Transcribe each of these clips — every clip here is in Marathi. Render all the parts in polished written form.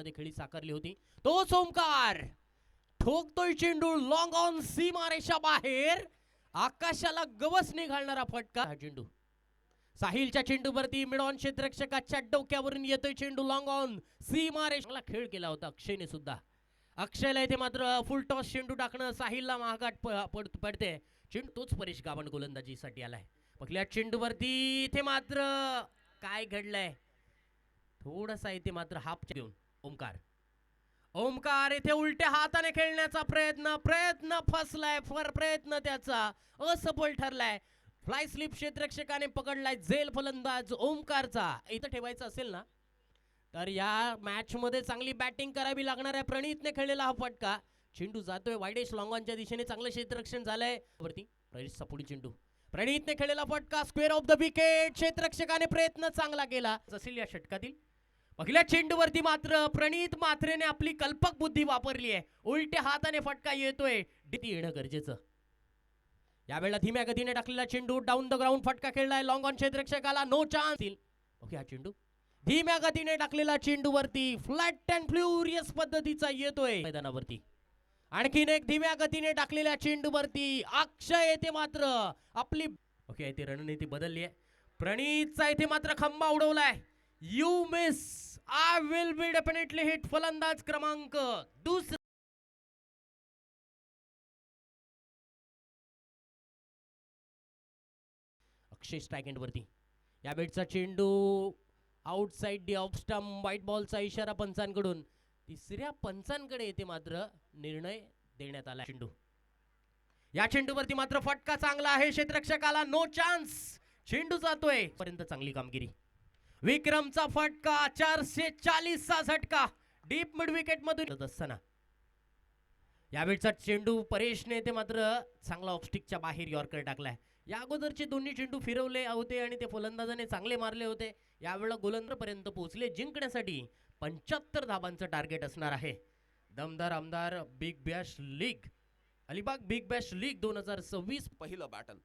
मध्ये खेळी साकारली होती. तोच ओमकार ठोकतोय चेंडू लॉंग ऑन सीमारेषा बाहेर, आकाशाला गवसणी घालणारा फटका. हा चेंडू साहिलच्या चेंडूवरती मिड ऑन क्षेत्ररक्षकाच्या डोक्यावरून येतोय चेंडू लॉंग ऑन सीमारेषेला. खेळ केला होता अक्षयने सुद्धा. अक्षयला इथे मात्र फुल टॉस चेंडू टाकणं साहिलला महागात पडते. चेंडू तोच परेश गावंड गोलंदाजीसाठी आलाय. पहिल्या चेंडूवरती इथे मात्र काय घडलंय, थोडासा इथे मात्र हाफ घेऊन ओमकार इथे उलट्या हाताने खेळण्याचा प्रयत्न फसलाय. प्रयत्न त्याचा असफल ठरलाय. फ्लाय स्लिप क्षेत्ररक्षकाने पकडलाय झेल फलंदाज ओमकारचा. इथं ठेवायचं असेल ना तर या मॅच मध्ये चांगली बॅटिंग करावी लागणार आहे. प्रणीतने खेळलेला हा फटका. चेंडू जातोय वाईडेश लॉंगॉनच्या दिशेने. चांगलं क्षेत्ररक्षण झालंय वरती. प्रवेशचा पुढील चेंडू प्रणीतने खेळलेला फटका स्क्वेअर ऑफ द विकेट. क्षेत्ररक्षकाने प्रयत्न चांगला केला असेल या षटकातील. पहिल्या चेंडूवरती मात्र प्रणीत मात्रेने आपली कल्पक बुद्धी वापरली आहे. उलट्या हाताने फटका येतोय. येणं गरजेचं. यावेळेला धीम्या गतीने टाकलेला चेंडू डाऊन द ग्राउंड फटका खेळलाय. लॉंग ऑन क्षेत्ररक्षकाला नो चान्स. ओके, हा चेंडू धीम्या गतीने टाकलेला चेंडूवरती फ्लॅट अँड फ्युरियस पद्धतीचा येतोय मैदानावरती. आणखीन एक धीम्या गतीने टाकलेल्या चेंडूवरती अक्षय येते मात्र आपली ओके इथे रणनीती बदलली आहे. प्रणीतचा इथे मात्र खंबा उडवलाय. You miss I will be definitely hit. फलंदाज क्रमांक दुसरा अक्षय स्ट्राइक एंड वरती. या बेटचा चेंडू outside the off stump. White बॉलचा इशारा पंचांकडून. तिसऱ्या पंचांकडे येते मात्र निर्णय देण्यात आला. चेंडू या चेंडूवरती मात्र फटका चांगला आहे. क्षेत्ररक्षकाला नो चान्स. चेंडू जातोय पर्यंत चांगली कामगिरी. विक्रमचा फटका 440 चा झटका डीप मिड विकेट मधून असताना. या वेळचा चेंडू परेशने ते मात्र चांगला ऑफस्टिकच्या बाहेर यॉर्कर टाकलाय. या अगोदरचे दोन्ही चेंडू फिरवले होते आणि ते फलंदाजाने चांगले मारले होते. यावेळेला गोलंदाज पर्यंत पोहोचले. जिंकण्यासाठी 75 धाबांचं टार्गेट असणार आहे. दमदार आमदार big Bash league Alibag big Bash league 2026 पहिलं बॅटल.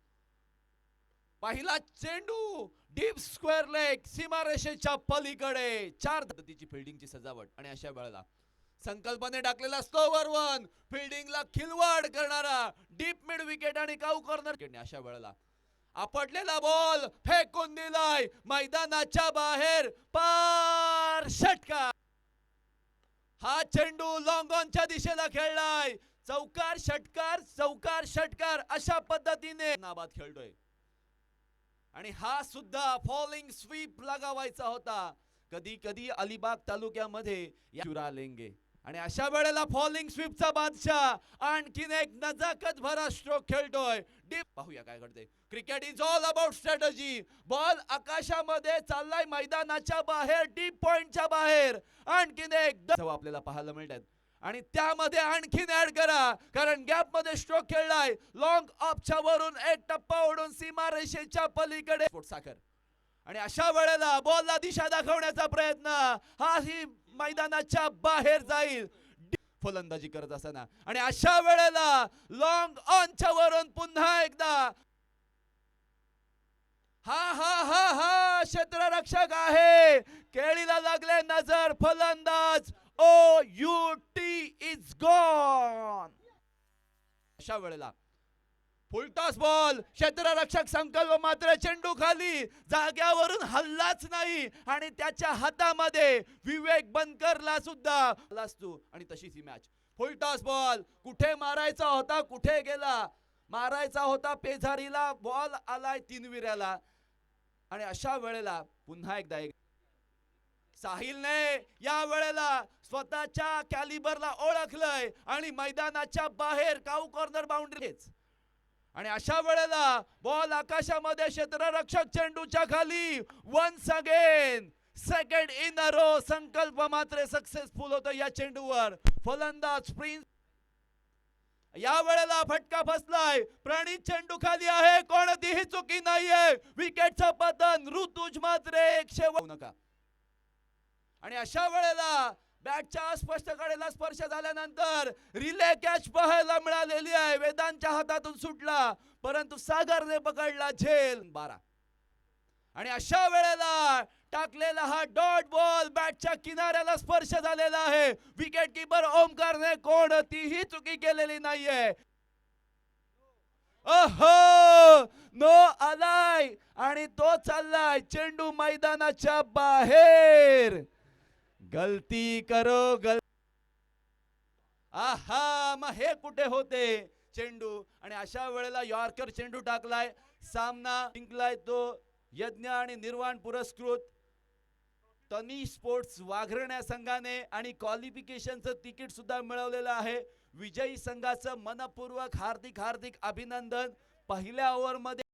पहिला चेंडू डीप स्क्वेअर लेग सीमारेषेच्या पलीकडे. 4 पद्धतीची फिल्डिंगची सजावट आणि अशा वेळेला संकल्पने टाकलेला स्लोवर वन फिल्डिंगला खिलवाड करणारा डीप मिड विकेट आणि काऊ कॉर्नर. अशा वेळेला आपटलेला बॉल फेकून दिलाय मैदानाच्या बाहेर. पार षटकार. हा चेंडू लॉंग ऑनच्या दिशेला खेळलाय. चौकार षटकार चौकार षटकार अशा पद्धतीने नाबाद खेळतोय. आणि हा सुद्धा फॉलिंग स्वीप लगावायचा होता. कधी कधी अलिबाग तालुक्यामध्ये चुरा लेंगे. आणि अशा वेळेला फॉलिंग स्वीपचा बादशाह आणखीन एक नजाकत भरा स्ट्रोक खेळतोय. डीप पाहूया काय घडते. Cricket is all about strategy. Ball आकाशामध्ये चाललाय मैदानाच्या बाहेर डीप पॉइंटच्या बाहेर. आणखीन एक आपल्याला पाहायला मिळतात. आणि त्यामध्ये आणखीन ऍड करा कारण गॅप मध्ये स्ट्रोक खेळलाय. लॉंग ऑफच्या वरून एक टप्पा ओढून सीमारेषेच्या पलीकडे साखर. आणि अशा वेळेला बॉलला दिशा दाखवण्याचा प्रयत्न. हा ही मैदानाच्या बाहेर जाईल फलंदाजी करत असताना. आणि अशा वेळेला लॉंग ऑनच्या वरून पुन्हा एकदा हा क्षेत्ररक्षक आहे. केळीला लागले नजर. फलंदाज OUT इज गॉन. अशा वेळेला फुलटॉस बॉल. क्षेत्ररक्षक संकल्प मात्र चेंडू खाली जाग्यावरून हल्लाच नाही. आणि त्याच्या हातामध्ये विवेक बनकरला सुद्धा असतो. आणि तशीच ही मॅच. फुलटॉस बॉल कुठे मारायचा होता कुठे गेला. मारायचा होता पेझारीला. बॉल आलाय 3 विऱ्याला. आणि अशा वेळेला पुन्हा एकदा साहिलने या वेळेला स्वतःच्या कॅलिबरला ओळखलंय आणि मैदानाच्या बाहेर काऊ कॉर्नर बाउंड्री. आणि अशा वेळेला बॉल आकाशामध्ये. क्षेत्ररक्षक चेंडूच्या खाली. Once again second in a row Sankalp मात्र सक्सेसफुल होतो या चेंडूवर. फलंदाज प्रिन्स. या वेळेला फटका फसलाय. प्रणीत चेंडू खाली आहे. कोणतीही चुकी नाहीये. विकेटचं पतन. ऋतुज मात्र 100 नका. आणि अशा वेळेला बॅटच्या अस्पष्ट कडेला स्पर्श झाल्यानंतर रिले कॅच पाहायला मिळालेली आहे. वेदांच्या हातातून सुटला परंतु सागरने पकडला झेल 12. आणि अशा वेळेला टाकलेला हा डॉट बॉल बॅटच्या किनाऱ्याला स्पर्श झालेला आहे. विकेट किपर ओमकारने कोणतीही चुकी केलेली नाहीये. ओहो, नो आलाय आणि तो चाललाय चेंडू मैदानाच्या बाहेर. गलती करो आहा, मग हे कुठे होते चेंडू, आणि अशा वेळेला यॉर्कर चेंडू टाकलाय. सामना जिंकलाय तो यज्ञ आणि निर्वाण पुरस्कृत तनी स्पोर्ट्स वाघरण्या संघाने आणि क्वालिफिकेशनचं तिकीट सुद्धा मिळवलेलं आहे. विजयी संघाचं मनपूर्वक हार्दिक अभिनंदन. पहिल्या ओव्हर मध्ये